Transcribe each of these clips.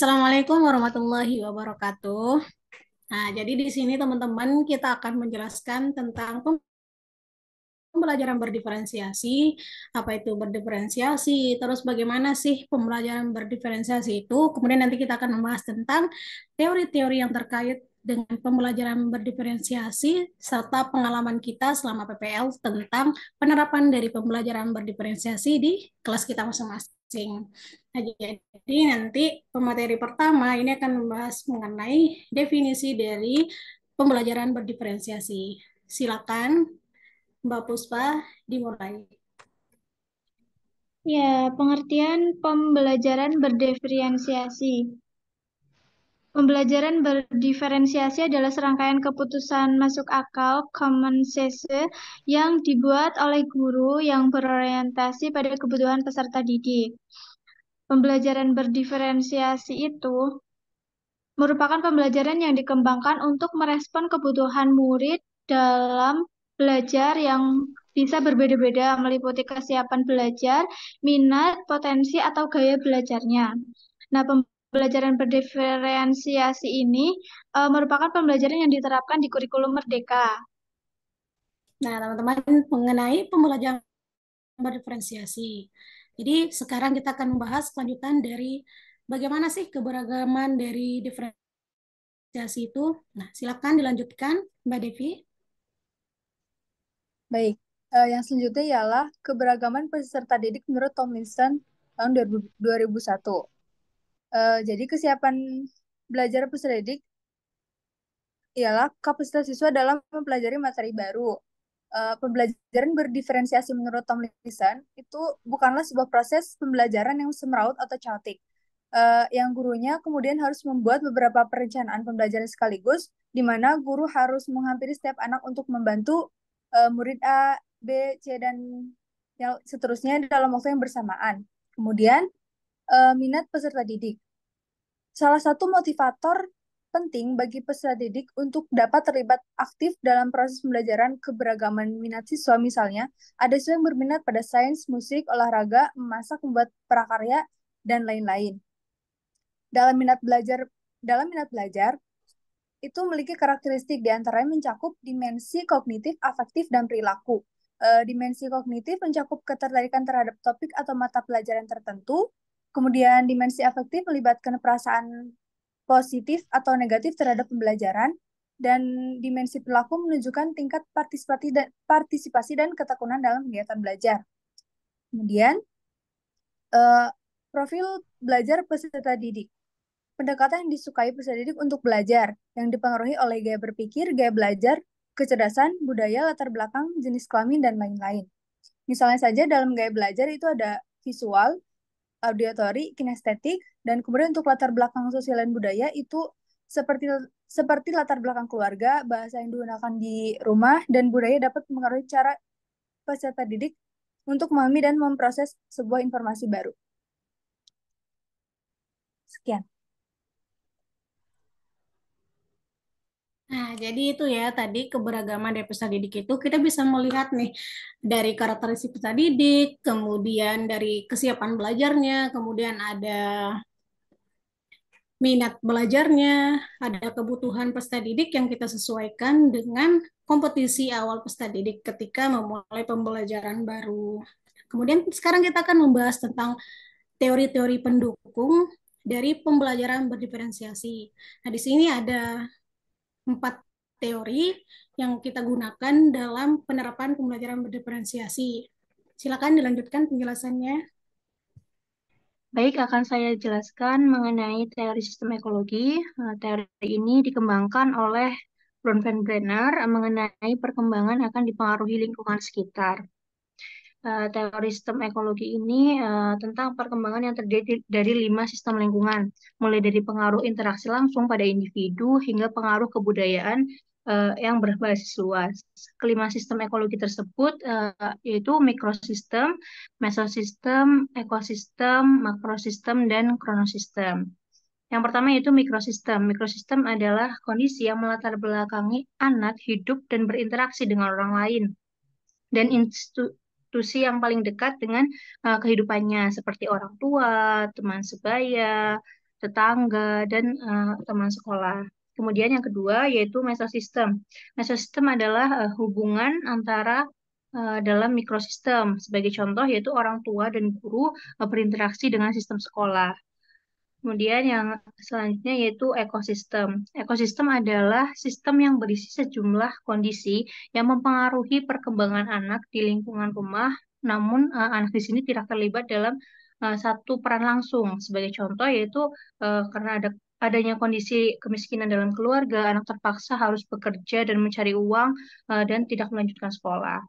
Assalamualaikum warahmatullahi wabarakatuh. Nah, jadi di sini teman-teman kita akan menjelaskan tentang pembelajaran berdiferensiasi, apa itu berdiferensiasi, terus bagaimana sih pembelajaran berdiferensiasi itu. Kemudian nanti kita akan membahas tentang teori-teori yang terkait dengan pembelajaran berdiferensiasi serta pengalaman kita selama PPL tentang penerapan dari pembelajaran berdiferensiasi di kelas kita masing-masing. Nah, jadi nanti pemateri pertama ini akan membahas mengenai definisi dari pembelajaran berdiferensiasi. Silakan Mbak Puspa, dimulai. Ya, pengertian pembelajaran berdiferensiasi. Pembelajaran berdiferensiasi adalah serangkaian keputusan masuk akal common sense yang dibuat oleh guru yang berorientasi pada kebutuhan peserta didik. Pembelajaran berdiferensiasi itu merupakan pembelajaran yang dikembangkan untuk merespon kebutuhan murid dalam belajar yang bisa berbeda-beda, meliputi kesiapan belajar, minat, potensi, atau gaya belajarnya. Nah, pembelajaran berdiferensiasi ini merupakan pembelajaran yang diterapkan di kurikulum Merdeka. Nah, teman-teman, mengenai pembelajaran berdiferensiasi. Jadi, sekarang kita akan membahas kelanjutan dari bagaimana sih keberagaman dari diferensiasi itu. Nah, silakan dilanjutkan, Mbak Devi. Baik, yang selanjutnya ialah keberagaman peserta didik menurut Tomlinson tahun 2001. Jadi kesiapan belajar peserta didik ialah kapasitas siswa dalam mempelajari materi baru. Pembelajaran berdiferensiasi menurut Tomlinson itu bukanlah sebuah proses pembelajaran yang semeraut atau chaotic, yang gurunya kemudian harus membuat beberapa perencanaan pembelajaran sekaligus, di mana guru harus menghampiri setiap anak untuk membantu murid A, B, C, dan yang seterusnya dalam waktu yang bersamaan. Kemudian, minat peserta didik. Salah satu motivator penting bagi peserta didik untuk dapat terlibat aktif dalam proses pembelajaran keberagaman minat siswa, misalnya, ada siswa yang berminat pada sains, musik, olahraga, memasak, membuat prakarya, dan lain-lain. Dalam minat belajar itu memiliki karakteristik diantaranya mencakup dimensi kognitif, afektif, dan perilaku. Dimensi kognitif mencakup ketertarikan terhadap topik atau mata pelajaran tertentu. Kemudian dimensi afektif melibatkan perasaan positif atau negatif terhadap pembelajaran. Dan dimensi perilaku menunjukkan tingkat partisipasi dan ketekunan dalam kegiatan belajar. Kemudian, eh, profil belajar peserta didik. Pendekatan yang disukai peserta didik untuk belajar, yang dipengaruhi oleh gaya berpikir, gaya belajar, kecerdasan, budaya, latar belakang, jenis kelamin, dan lain-lain. Misalnya saja dalam gaya belajar itu ada visual, auditory, kinestetik, dan kemudian untuk latar belakang sosial dan budaya itu seperti seperti latar belakang keluarga, bahasa yang digunakan di rumah, dan budaya dapat mengaruhi cara peserta didik untuk memahami dan memproses sebuah informasi baru. Sekian. Nah, jadi itu ya tadi keberagaman dari peserta didik itu kita bisa melihat nih dari karakteristik peserta didik, kemudian dari kesiapan belajarnya, kemudian ada minat belajarnya, ada kebutuhan peserta didik yang kita sesuaikan dengan kompetisi awal peserta didik ketika memulai pembelajaran baru. Kemudian sekarang kita akan membahas tentang teori-teori pendukung dari pembelajaran berdiferensiasi. Nah, di sini ada 4 teori yang kita gunakan dalam penerapan pembelajaran berdiferensiasi. Silakan dilanjutkan penjelasannya. Baik, akan saya jelaskan mengenai teori sistem ekologi. Teori ini dikembangkan oleh Bronfenbrenner mengenai perkembangan akan dipengaruhi lingkungan sekitar. Teori sistem ekologi ini tentang perkembangan yang terdiri dari 5 sistem lingkungan, mulai dari pengaruh interaksi langsung pada individu hingga pengaruh kebudayaan yang berbasis luas. Kelima sistem ekologi tersebut yaitu mikrosistem, mesosistem, ekosistem, makrosistem, dan kronosistem. Yang pertama yaitu mikrosistem. Mikrosistem adalah kondisi yang melatar belakangi anak hidup dan berinteraksi dengan orang lain dan institusi yang paling dekat dengan kehidupannya seperti orang tua, teman sebaya, tetangga, dan teman sekolah. Kemudian yang kedua yaitu mesosistem. Mesosistem adalah hubungan antara dalam mikrosistem. Sebagai contoh yaitu orang tua dan guru berinteraksi dengan sistem sekolah. Kemudian yang selanjutnya yaitu ekosistem. Ekosistem adalah sistem yang berisi sejumlah kondisi yang mempengaruhi perkembangan anak di lingkungan rumah, namun anak di sini tidak terlibat dalam satu peran langsung. Sebagai contoh yaitu karena adanya kondisi kemiskinan dalam keluarga, anak terpaksa harus bekerja dan mencari uang dan tidak melanjutkan sekolah.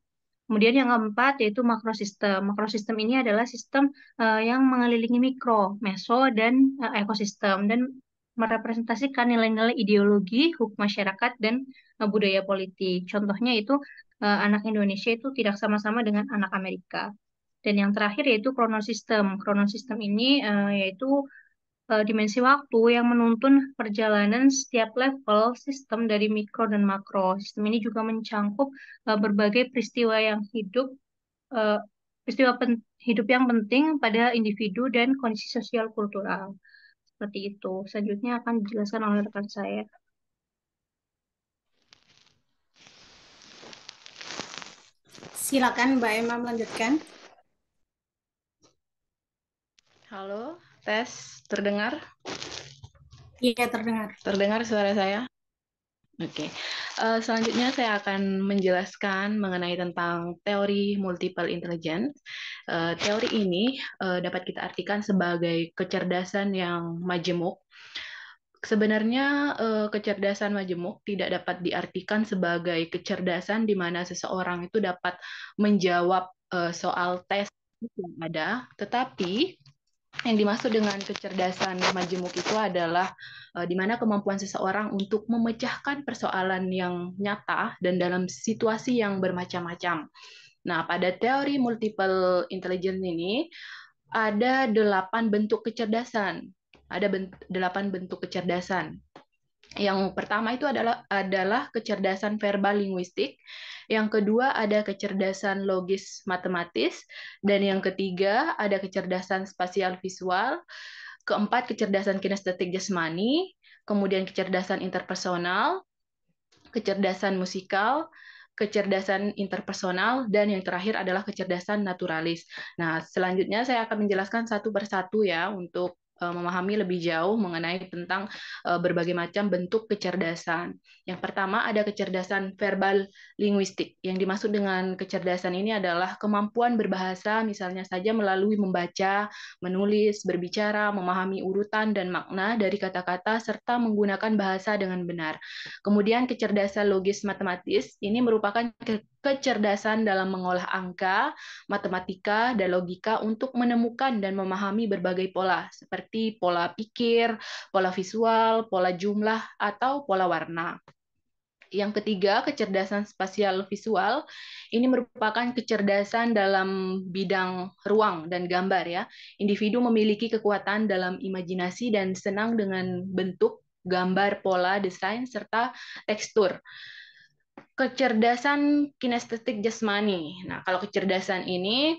Kemudian yang keempat yaitu makrosistem. Makrosistem ini adalah sistem yang mengelilingi mikro, meso, dan ekosistem dan merepresentasikan nilai-nilai ideologi, hukum masyarakat, dan budaya politik. Contohnya itu anak Indonesia itu tidak sama-sama dengan anak Amerika. Dan yang terakhir yaitu kronosistem. Kronosistem ini yaitu dimensi waktu yang menuntun perjalanan setiap level sistem dari mikro dan makro. Sistem ini juga mencangkup berbagai peristiwa yang hidup, eh, hidup yang penting pada individu dan kondisi sosial kultural. Seperti itu. Selanjutnya akan dijelaskan oleh rekan saya. Silakan Mbak Emma melanjutkan. Halo, tes terdengar? Iya, terdengar. Terdengar suara saya? Oke. Selanjutnya saya akan menjelaskan mengenai tentang teori multiple intelligence. Teori ini dapat kita artikan sebagai kecerdasan yang majemuk. Sebenarnya kecerdasan majemuk tidak dapat diartikan sebagai kecerdasan di mana seseorang itu dapat menjawab soal tes yang ada, tetapi yang dimaksud dengan kecerdasan majemuk itu adalah di mana kemampuan seseorang untuk memecahkan persoalan yang nyata dan dalam situasi yang bermacam-macam. Nah, pada teori multiple intelligence ini ada 8 bentuk kecerdasan. Ada 8 bentuk kecerdasan. Yang pertama itu adalah kecerdasan verbal linguistik, yang kedua ada kecerdasan logis matematis, dan yang ketiga ada kecerdasan spasial visual, keempat kecerdasan kinestetik jasmani, kemudian kecerdasan interpersonal, kecerdasan musikal, kecerdasan interpersonal, dan yang terakhir adalah kecerdasan naturalis. Nah, selanjutnya saya akan menjelaskan satu persatu ya untuk memahami lebih jauh mengenai tentang berbagai macam bentuk kecerdasan. Yang pertama ada kecerdasan verbal linguistik. Yang dimaksud dengan kecerdasan ini adalah kemampuan berbahasa, misalnya saja melalui membaca, menulis, berbicara, memahami urutan dan makna dari kata-kata, serta menggunakan bahasa dengan benar. Kemudian kecerdasan logis matematis, ini merupakan kecerdasan dalam mengolah angka, matematika, dan logika untuk menemukan dan memahami berbagai pola, seperti pola pikir, pola visual, pola jumlah, atau pola warna. Yang ketiga, kecerdasan spasial visual. Ini merupakan kecerdasan dalam bidang ruang dan gambar ya. Individu memiliki kekuatan dalam imajinasi dan senang dengan bentuk, gambar, pola, desain, serta tekstur. Kecerdasan kinestetik jasmani. Nah, kalau kecerdasan ini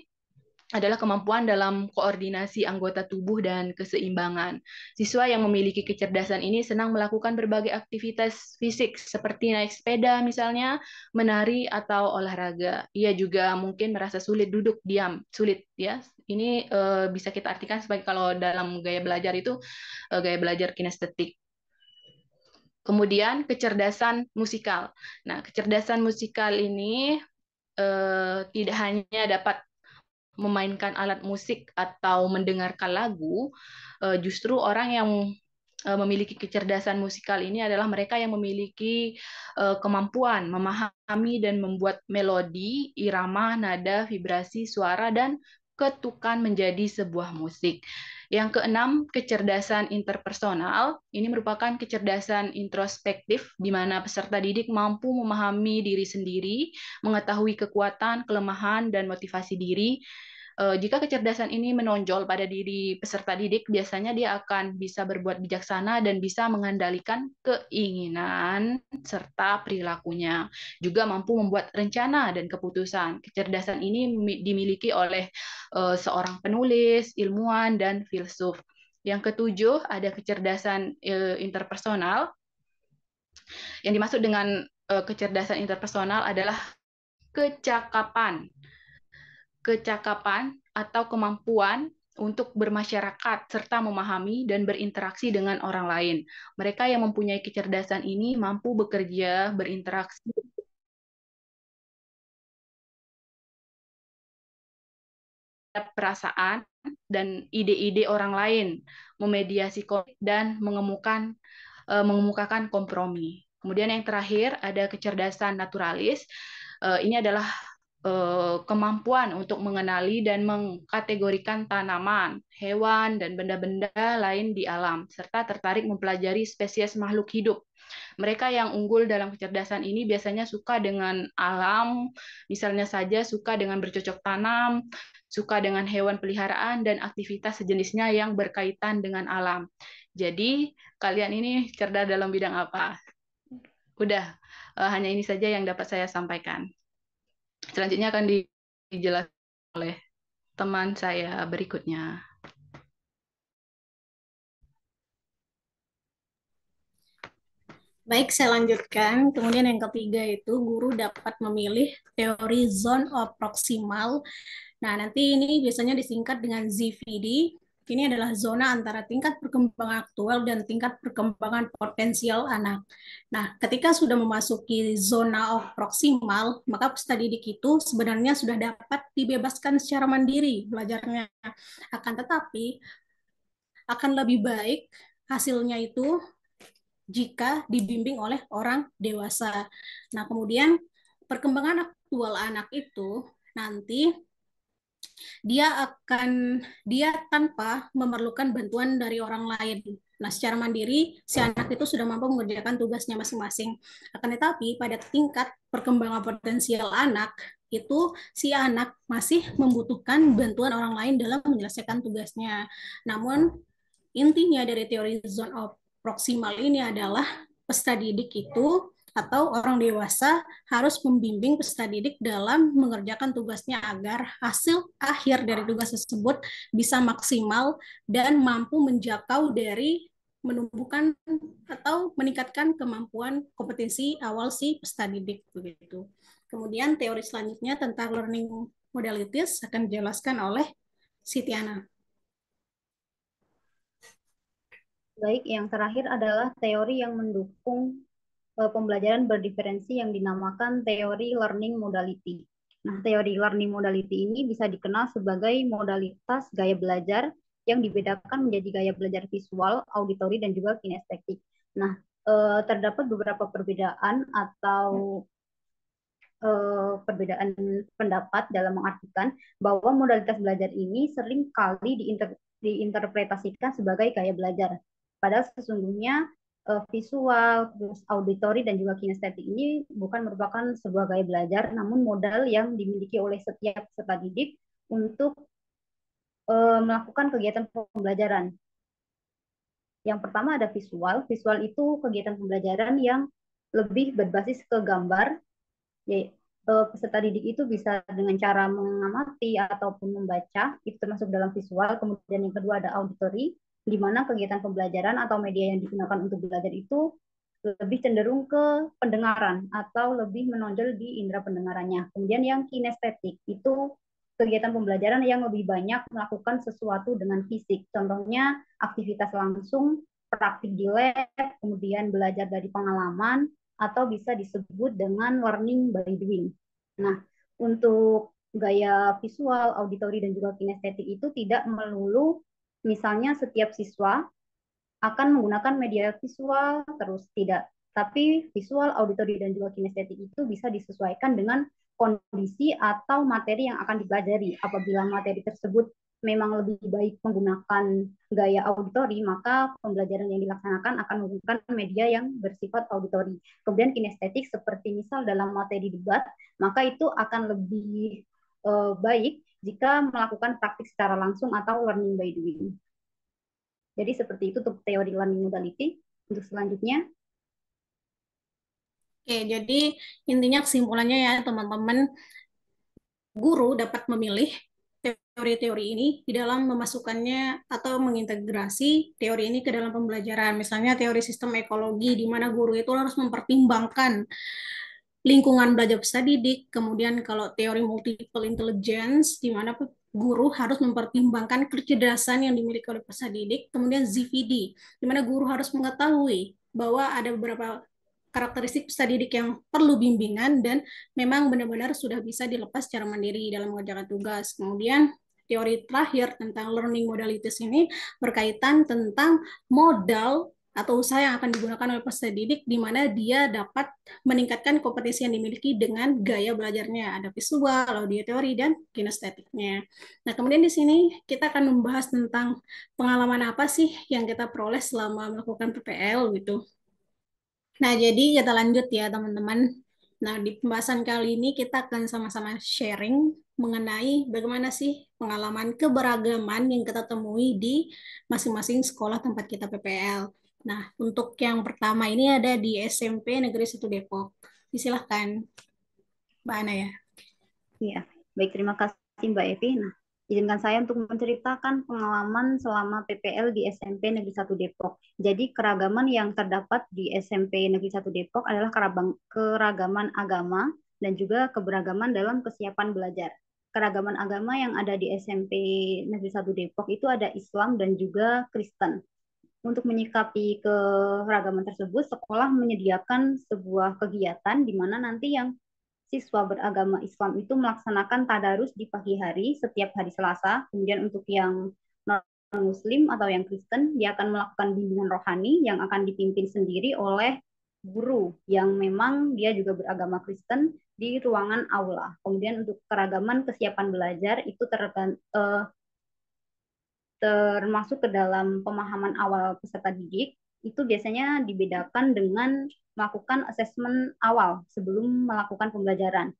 adalah kemampuan dalam koordinasi anggota tubuh dan keseimbangan. Siswa yang memiliki kecerdasan ini senang melakukan berbagai aktivitas fisik seperti naik sepeda misalnya, menari atau olahraga. Ia juga mungkin merasa sulit duduk diam, sulit ya. Ini bisa kita artikan sebagai kalau dalam gaya belajar itu gaya belajar kinestetik. Kemudian kecerdasan musikal. Nah, kecerdasan musikal ini tidak hanya dapat memainkan alat musik atau mendengarkan lagu, justru orang yang memiliki kecerdasan musikal ini adalah mereka yang memiliki kemampuan memahami dan membuat melodi, irama, nada, vibrasi, suara, dan ketukan menjadi sebuah musik. Yang keenam, kecerdasan interpersonal. Ini merupakan kecerdasan introspektif di mana peserta didik mampu memahami diri sendiri, mengetahui kekuatan, kelemahan, dan motivasi diri. Jika kecerdasan ini menonjol pada diri peserta didik, biasanya dia akan bisa berbuat bijaksana dan bisa mengendalikan keinginan serta perilakunya. Juga mampu membuat rencana dan keputusan. Kecerdasan ini dimiliki oleh seorang penulis, ilmuwan, dan filsuf. Yang ketujuh ada kecerdasan interpersonal. Yang dimaksud dengan kecerdasan interpersonal adalah kecakapan. Kecakapan atau kemampuan untuk bermasyarakat serta memahami dan berinteraksi dengan orang lain. Mereka yang mempunyai kecerdasan ini mampu bekerja, berinteraksi perasaan dan ide-ide orang lain, memediasi konflik dan mengemukakan kompromi. Kemudian yang terakhir ada kecerdasan naturalis. Ini adalah kemampuan untuk mengenali dan mengkategorikan tanaman, hewan, dan benda-benda lain di alam, serta tertarik mempelajari spesies makhluk hidup. Mereka yang unggul dalam kecerdasan ini biasanya suka dengan alam, misalnya saja suka dengan bercocok tanam, suka dengan hewan peliharaan, dan aktivitas sejenisnya yang berkaitan dengan alam. Jadi, kalian ini cerdas dalam bidang apa? Udah, hanya ini saja yang dapat saya sampaikan. Selanjutnya akan dijelaskan oleh teman saya berikutnya. Baik, saya lanjutkan. Kemudian yang ketiga itu guru dapat memilih teori zone of proximal. Nah, nanti ini biasanya disingkat dengan ZVD. Ini adalah zona antara tingkat perkembangan aktual dan tingkat perkembangan potensial anak. Nah, ketika sudah memasuki zona of proximal, maka peserta didik itu sebenarnya sudah dapat dibebaskan secara mandiri belajarnya. Akan tetapi, akan lebih baik hasilnya itu jika dibimbing oleh orang dewasa. Nah, kemudian perkembangan aktual anak itu nanti dia tanpa memerlukan bantuan dari orang lain. Nah, secara mandiri si anak itu sudah mampu mengerjakan tugasnya masing-masing. Akan tetapi pada tingkat perkembangan potensial anak itu si anak masih membutuhkan bantuan orang lain dalam menyelesaikan tugasnya. Namun intinya dari teori zone of proximal ini adalah peserta didik itu atau orang dewasa harus membimbing peserta didik dalam mengerjakan tugasnya agar hasil akhir dari tugas tersebut bisa maksimal dan mampu menjangkau dari menumbuhkan atau meningkatkan kemampuan kompetensi awal si peserta didik begitu. Kemudian teori selanjutnya tentang learning modalities akan dijelaskan oleh Sitiana. Baik, yang terakhir adalah teori yang mendukung pembelajaran berdiferensi yang dinamakan teori learning modality. Nah, teori learning modality ini bisa dikenal sebagai modalitas gaya belajar yang dibedakan menjadi gaya belajar visual, auditori, dan juga kinestetik. Nah, terdapat beberapa perbedaan atau perbedaan pendapat dalam mengartikan bahwa modalitas belajar ini sering kali diinterpretasikan sebagai gaya belajar. Padahal sesungguhnya visual, auditori, dan juga kinestetik ini bukan merupakan sebuah gaya belajar, namun modal yang dimiliki oleh setiap peserta didik untuk melakukan kegiatan pembelajaran. Yang pertama ada visual. Visual itu kegiatan pembelajaran yang lebih berbasis ke gambar, peserta didik itu bisa dengan cara mengamati ataupun membaca, itu termasuk dalam visual. Kemudian yang kedua ada auditori, di mana kegiatan pembelajaran atau media yang digunakan untuk belajar itu lebih cenderung ke pendengaran atau lebih menonjol di indera pendengarannya. Kemudian yang kinestetik, itu kegiatan pembelajaran yang lebih banyak melakukan sesuatu dengan fisik. Contohnya aktivitas langsung, praktik di lab, kemudian belajar dari pengalaman, atau bisa disebut dengan learning by doing. Nah, untuk gaya visual, auditori, dan juga kinestetik itu tidak melulu misalnya setiap siswa akan menggunakan media visual terus, tidak. Tapi visual, auditori, dan juga kinestetik itu bisa disesuaikan dengan kondisi atau materi yang akan dipelajari. Apabila materi tersebut memang lebih baik menggunakan gaya auditori, maka pembelajaran yang dilaksanakan akan menggunakan media yang bersifat auditori. Kemudian kinestetik seperti misal dalam materi debat, maka itu akan lebih baik jika melakukan praktik secara langsung atau learning by doing. Jadi seperti itu untuk teori learning modality. Untuk selanjutnya. Oke, jadi intinya kesimpulannya ya teman-teman, guru dapat memilih teori-teori ini di dalam memasukkannya atau mengintegrasi teori ini ke dalam pembelajaran. Misalnya teori sistem ekologi, di mana guru itu harus mempertimbangkan lingkungan belajar peserta didik. Kemudian kalau teori multiple intelligence, di mana guru harus mempertimbangkan kecerdasan yang dimiliki oleh peserta didik. Kemudian ZVD, di mana guru harus mengetahui bahwa ada beberapa karakteristik peserta didik yang perlu bimbingan dan memang benar-benar sudah bisa dilepas secara mandiri dalam mengerjakan tugas. Kemudian teori terakhir tentang learning modalities ini berkaitan tentang modal atau usaha yang akan digunakan oleh peserta didik di mana dia dapat meningkatkan kompetensi yang dimiliki dengan gaya belajarnya. Ada visual, audio teori, dan kinestetiknya. Nah, kemudian di sini kita akan membahas tentang pengalaman apa sih yang kita peroleh selama melakukan PPL gitu. Nah, jadi kita lanjut ya teman-teman. Nah, di pembahasan kali ini kita akan sama-sama sharing mengenai bagaimana sih pengalaman keberagaman yang kita temui di masing-masing sekolah tempat kita PPL. Nah, untuk yang pertama ini ada di SMP Negeri 1 Depok. Silahkan, Mbak Ana ya. Iya, baik, terima kasih Mbak Evi. Nah, izinkan saya untuk menceritakan pengalaman selama PPL di SMP Negeri 1 Depok. Jadi keragaman yang terdapat di SMP Negeri 1 Depok adalah keragaman agama dan juga keberagaman dalam kesiapan belajar. Keragaman agama yang ada di SMP Negeri 1 Depok itu ada Islam dan juga Kristen. Untuk menyikapi keragaman tersebut, sekolah menyediakan sebuah kegiatan di mana nanti yang siswa beragama Islam itu melaksanakan tadarus di pagi hari setiap hari Selasa. Kemudian untuk yang non-Muslim atau yang Kristen, dia akan melakukan bimbingan rohani yang akan dipimpin sendiri oleh guru yang memang dia juga beragama Kristen di ruangan aula. Kemudian untuk keragaman kesiapan belajar itu termasuk ke dalam pemahaman awal peserta didik, itu biasanya dibedakan dengan melakukan asesmen awal sebelum melakukan pembelajaran.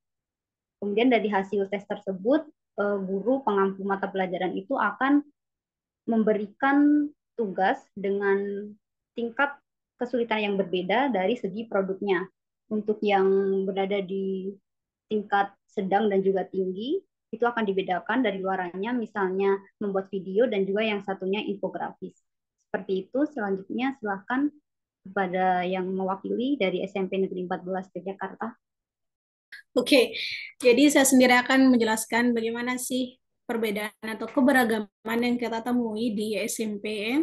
Kemudian dari hasil tes tersebut, guru pengampu mata pelajaran itu akan memberikan tugas dengan tingkat kesulitan yang berbeda dari segi produknya. Untuk yang berada di tingkat sedang dan juga tinggi, itu akan dibedakan dari luarannya, misalnya membuat video dan juga yang satunya infografis. Seperti itu, selanjutnya silahkan kepada yang mewakili dari SMP Negeri 14 Yogyakarta. Oke, jadi saya sendiri akan menjelaskan bagaimana sih perbedaan atau keberagaman yang kita temui di SMP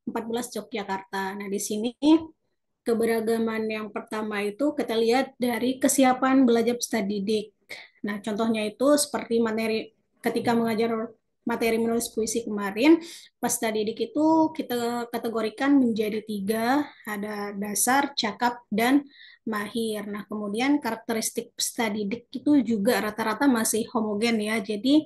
14 Yogyakarta. Nah, di sini keberagaman yang pertama itu kita lihat dari kesiapan belajar peserta didik. Nah, contohnya itu seperti materi ketika mengajar materi menulis puisi kemarin, peserta didik itu kita kategorikan menjadi 3, ada dasar, cakap, dan mahir. Nah, kemudian karakteristik peserta didik itu juga rata-rata masih homogen ya, jadi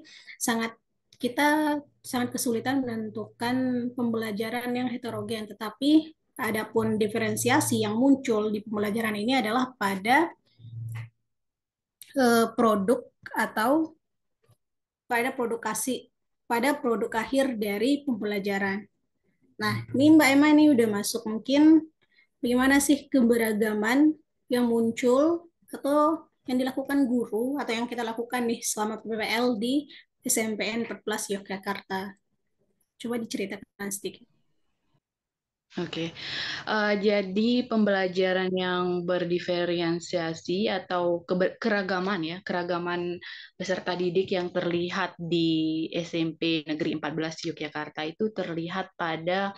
kita sangat kesulitan menentukan pembelajaran yang heterogen, tetapi adapun diferensiasi yang muncul di pembelajaran ini adalah pada produk atau pada produk akhir dari pembelajaran. Nah, ini Mbak Emma ini udah masuk, mungkin bagaimana sih keberagaman yang muncul atau yang dilakukan guru atau yang kita lakukan nih selama PPL di SMPN 14 Yogyakarta. Coba diceritakan sedikit. Oke, jadi pembelajaran yang berdiferensiasi atau keragaman ya, keragaman peserta didik yang terlihat di SMP Negeri 14 Yogyakarta itu terlihat pada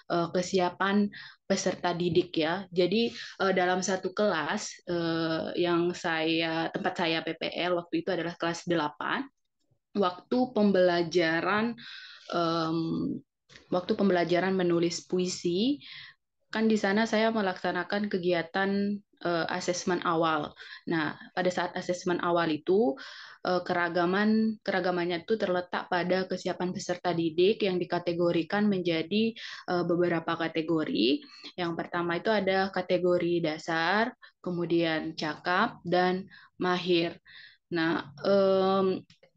kesiapan peserta didik ya. Jadi dalam satu kelas yang tempat saya PPL waktu itu adalah kelas 8, waktu pembelajaran menulis puisi, kan di sana saya melaksanakan kegiatan asesmen awal. Nah, pada saat asesmen awal itu keragamannya itu terletak pada kesiapan peserta didik yang dikategorikan menjadi beberapa kategori. Yang pertama itu ada kategori dasar, kemudian cakap, dan mahir. Nah,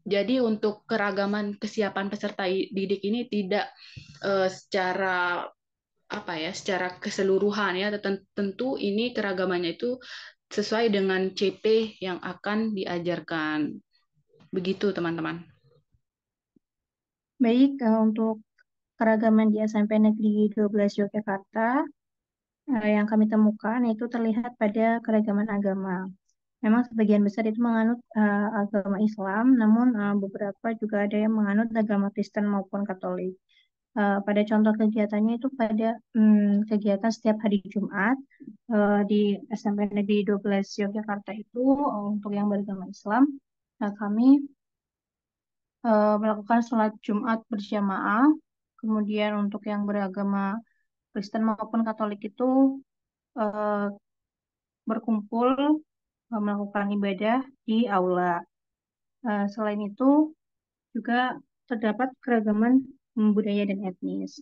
jadi untuk keragaman kesiapan peserta didik ini tidak secara keseluruhan ya, tentu ini keragamannya itu sesuai dengan CP yang akan diajarkan. Begitu, teman-teman. Baik, untuk keragaman di SMP Negeri 12 Yogyakarta, yang kami temukan itu terlihat pada keragaman agama. Memang sebagian besar itu menganut agama Islam, namun beberapa juga ada yang menganut agama Kristen maupun Katolik. Pada contoh kegiatannya itu pada kegiatan setiap hari Jumat di SMP Negeri 12 Yogyakarta itu untuk yang beragama Islam, kami melakukan sholat Jumat berjamaah. Kemudian untuk yang beragama Kristen maupun Katolik itu eh, berkumpul melakukan ibadah di aula. Selain itu juga terdapat keragaman budaya dan etnis.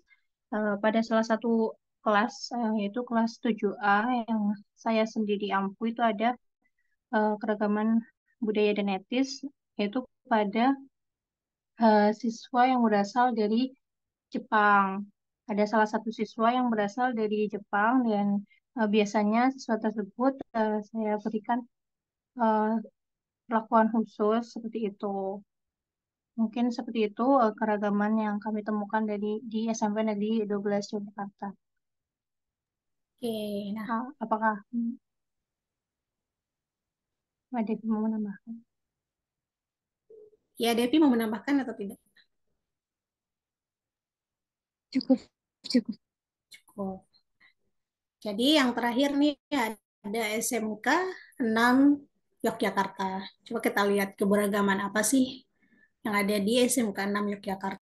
Pada salah satu kelas, yaitu kelas 7A yang saya sendiri ampu itu ada keragaman budaya dan etnis, yaitu pada siswa yang berasal dari Jepang. Ada salah satu siswa yang berasal dari Jepang dan biasanya siswa tersebut saya berikan eh, perlakuan khusus seperti itu. Mungkin seperti itu keragaman yang kami temukan di SMP Negeri 12 Yogyakarta. Oke, nah Apakah Mbak Devi mau menambahkan? ya Devi mau menambahkan atau tidak? Cukup, cukup. Cukup. Jadi yang terakhir nih ada SMK 6 Yogyakarta. Coba kita lihat keberagaman apa sih yang ada di SMK 6 Yogyakarta.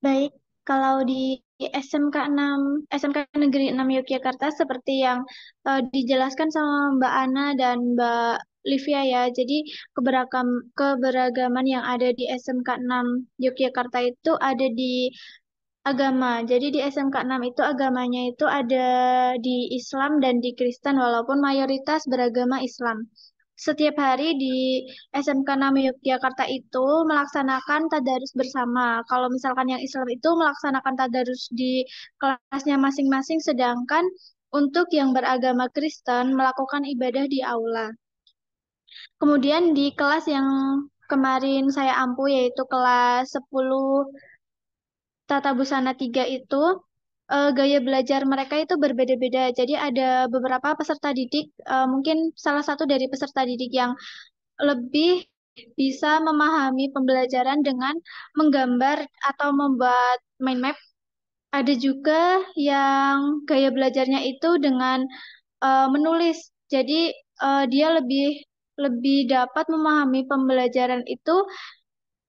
Baik, kalau di SMK 6, SMK Negeri 6 Yogyakarta seperti yang dijelaskan sama Mbak Ana dan Mbak Livia ya. Jadi keberagaman yang ada di SMK 6 Yogyakarta itu ada di agama. Jadi di SMK 6 itu agamanya itu ada di Islam dan di Kristen walaupun mayoritas beragama Islam. Setiap hari di SMK 6 Yogyakarta itu melaksanakan tadarus bersama. Kalau misalkan yang Islam itu melaksanakan tadarus di kelasnya masing-masing, sedangkan untuk yang beragama Kristen melakukan ibadah di aula. Kemudian di kelas yang kemarin saya ampu yaitu kelas 10 Tata Busana 3 itu gaya belajar mereka itu berbeda-beda. Jadi ada beberapa peserta didik, mungkin salah satu dari peserta didik yang lebih bisa memahami pembelajaran dengan menggambar atau membuat mind map. Ada juga yang gaya belajarnya itu dengan menulis. Jadi dia lebih lebih dapat memahami pembelajaran itu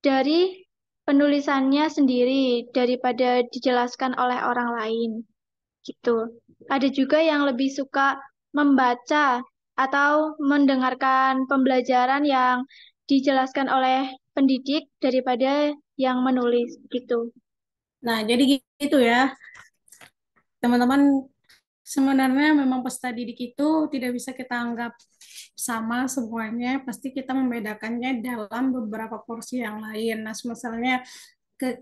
dari penulisannya sendiri daripada dijelaskan oleh orang lain gitu. Ada juga yang lebih suka membaca atau mendengarkan pembelajaran yang dijelaskan oleh pendidik daripada yang menulis gitu. Nah, jadi gitu ya, teman-teman. Sebenarnya memang peserta didik itu tidak bisa kita anggap sama semuanya, pasti kita membedakannya dalam beberapa porsi yang lain. Nah, misalnya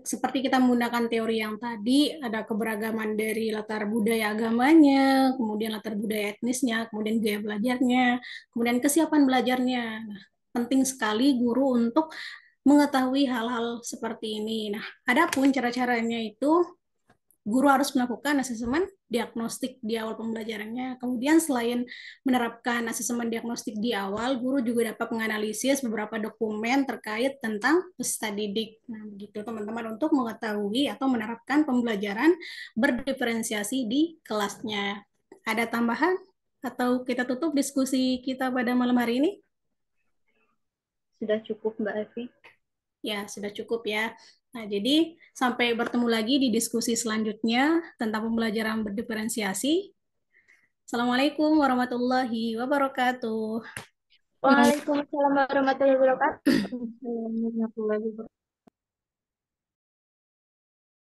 seperti kita menggunakan teori yang tadi, ada keberagaman dari latar budaya agamanya, kemudian latar budaya etnisnya, kemudian gaya belajarnya, kemudian kesiapan belajarnya. Nah, penting sekali guru untuk mengetahui hal-hal seperti ini. Nah, adapun cara-caranya itu guru harus melakukan asesmen diagnostik di awal pembelajarannya. Kemudian selain menerapkan asesmen diagnostik di awal, guru juga dapat menganalisis beberapa dokumen terkait tentang peserta didik. Nah, begitu teman-teman untuk mengetahui atau menerapkan pembelajaran berdiferensiasi di kelasnya. Ada tambahan atau kita tutup diskusi kita pada malam hari ini? Sudah cukup, Mbak Evi. Ya, sudah cukup ya. Nah, jadi sampai bertemu lagi di diskusi selanjutnya tentang pembelajaran berdiferensiasi. Assalamualaikum warahmatullahi wabarakatuh. Waalaikumsalam warahmatullahi wabarakatuh. Warahmatullahi wabarakatuh.